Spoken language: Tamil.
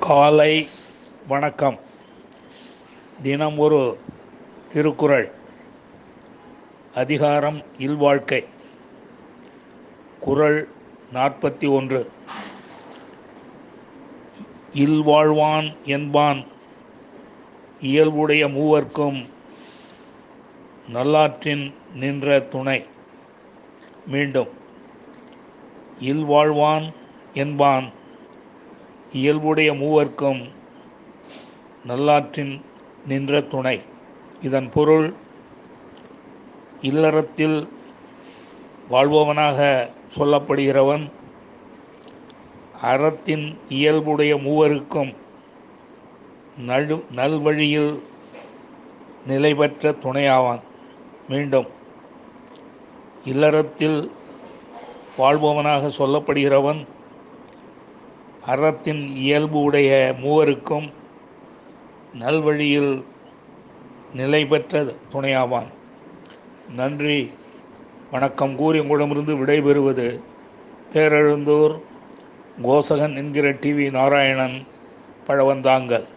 காலை வணக்கம். தினம் ஒரு திருக்குறள். அதிகாரம் இல்வாழ்க்கை. குறள் 41. இல்வாழ்வான் என்பான் இயல்புடைய மூவர்க்கும் நல்லாற்றின் நின்ற துணை. மீண்டும். இல்வாழ்வான் என்பான் இயல்புடைய மூவர்க்கும் நல்லாற்றின் நின்ற துணை. இதன் பொருள், இல்லறத்தில் வாழ்பவனாக சொல்லப்படுகிறவன் அறத்தின் இயல்புடைய மூவருக்கும் நல்வழியில் நிலை பெற்ற துணையாவான். மீண்டும். இல்லறத்தில் வாழ்பவனாக சொல்லப்படுகிறவன் அறத்தின் இயல்பு உடைய மூவருக்கும் நல்வழியில் நிலை பெற்ற துணையாவான். நன்றி, வணக்கம் கூறி உங்களிடமிருந்து விடைபெறுவது தேரெழுந்தூர் கோசகன் என்கிற டிவி நாராயணன் பழவந்தாங்கல்.